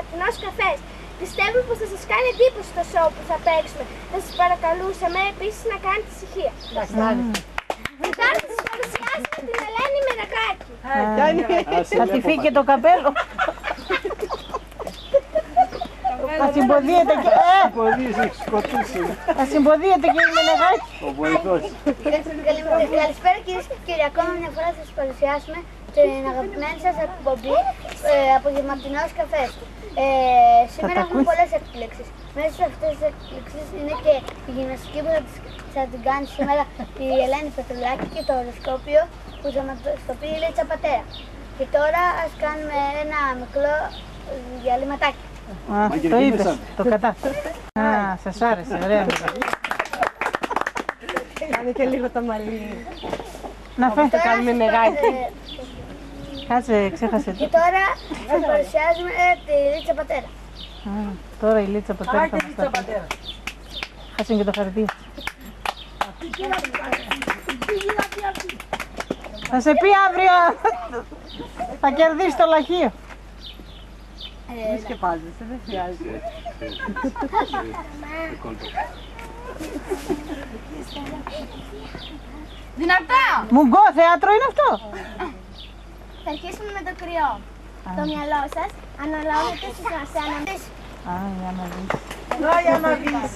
Μαρτινός Καφές. Πιστεύω πως θα σας κάνει εντύπωση το show που θα παίξουμε. Θα σας παρακαλούσαμε επίσης να κάνετε ησυχία. Και τώρα θα σας παρουσιάσουμε την Ελένη Μενεγάκη. Θα τη φύγει και το καπέλο. Θα συμποδίεται και... Θα συμποδίεται και η Μενεγάκη. Ο βοηθός. Καλησπέρα κυρίες και κύριοι. Ακόμα μια φορά θα σας παρουσιάσουμε την αγαπημένη σας εκπομπή Απογευματινός Καφές. Σήμερα έχουμε πολλές εκπλήξεις. Μέσα σε αυτές τις εκπλήξεις είναι και η γυμναστική που θα την κάνει σήμερα η Ελένη Πετρουλάκη και το οροσκόπιο που θα μας το πει η Λίτσα Πατέρα. Και τώρα ας κάνουμε ένα μικρό διαλυματάκι. Το είπες, το κατάφερε. Σας άρεσε, ωραία. Κάνε και λίγο το μαλλί. Να φέρετε καλή Μενεγάκη. Κάτσε, ξέχασε. Και τώρα σας παρουσιάζουμε τη Λίτσα Πατέρα. Τώρα η Λίτσα Πατέρα θα μας τα πει. Χάσουν και το χαρακτήρα. Θα σε πει αύριο, θα κερδίσει το λαχείο. Μη σκεπάζεσαι, δεν χρειάζεται. Δυνατά! Μουγκό θέατρο είναι αυτό. Θα αρχίσουμε με το κρυό. Το μυαλό σας αναλαμβάνετε σε αναμνήσεις. Για να δεις. Για να δεις.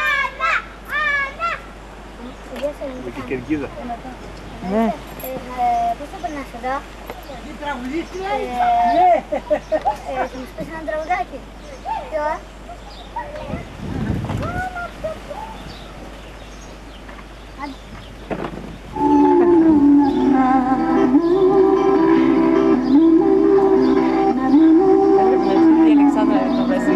Άννα! Άννα! Με την κερκίδα. Ναι. Πώς θα περνάς εδώ? Τι τραγουδίστρια? Θα μας πεις ένα τραγουδάκι. Ποιο? Η Αλεξάνδρα είναι το μέσα.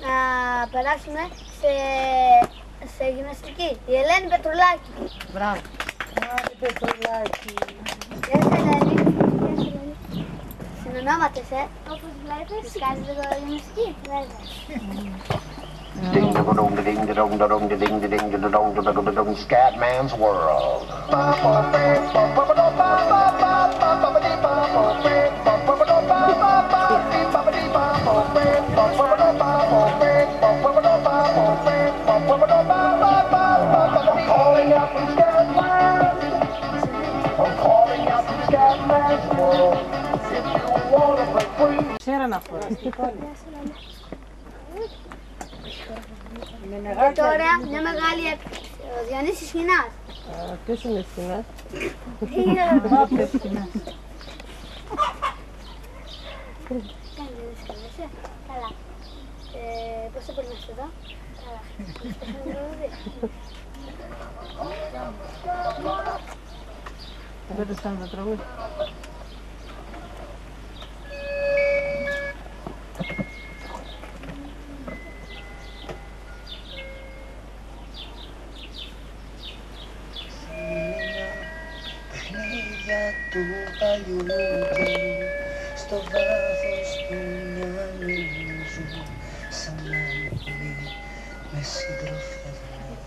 Να περάσουμε σε γυμναστική. Η Ελένη Πετρουλάκη. Μπράβο. Πετρουλάκη. Γεια σας Ελένη. Συνονόματες, όπως βλέπεις. Τις κάνεις λίγο γυμναστική. Ding dong dong ding dong dong ding ding dong dong dong Scatman's World. Calling out from Scatman. I'm calling out from Scatman's World. If you wanna break free. Ξέρω να φοράς. Και τώρα μια μεγάλη έκπληξη. Ο Διονύσης Σχοινάς. Ποιος είναι Σχοινάς? Όποιος κοινάς. Κάντε δυσκολίες, καλά. Πώς θα περνάς εδώ? Καλά. Δεν το σαν το τραγούδι. Του παλιού καιρού στο βάθος του μυαλού ζουν σαν άνθρωποι με συντροφεύουν.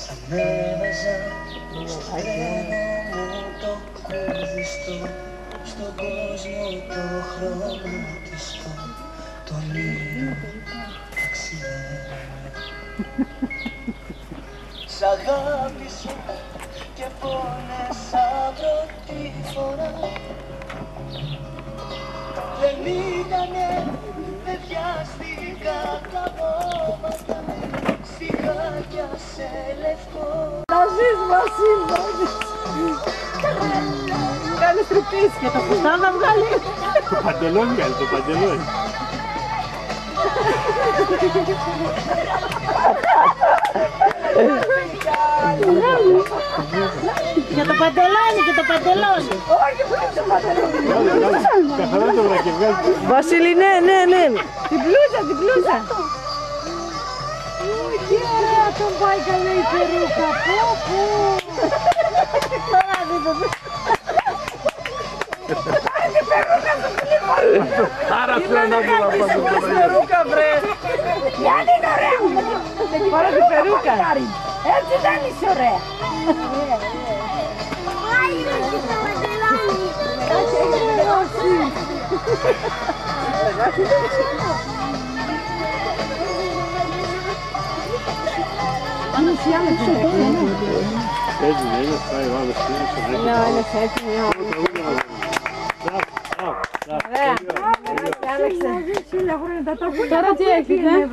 Σαν έβαζα στο τρένο μου το κούδιστο, στον κόσμο το χρωματιστό, τον ήλιο ταξιδεύουμε. Σ' αγάπησα και πόνεσα πρώτη φορά. Δεν ήτανε, δεν βιάστηκα τα βόματα, στιχάκια σε λευκό. Να ζεις Βασίλη, κάνε στριπτής. Και το φουστάν να βγάλει. Το παντελόνι κάνει, το παντελόνι. Και το παντελόνι, και το παντελόνι. Καθαρά το βρακεβγάζει. Βασίλη, ναι, ναι, ναι. Την πλούζα, την πλούζα. Τι ωραία τον πάει καλά η περούκα. Τώρα δείτε. Άρα θέλω να μου να Περούκα, βρε. Γιάννη, να Φορά την περούκα. Έτσι δεν είσαι ωραία. Κάτσε, έχει τελειώσει. Είναι σιά με την Έτσι δεν είναι, πάει ο άλλος πίσω. Ναι, είναι έτσι, ναι. Ωραία. Τώρα τι έχετε?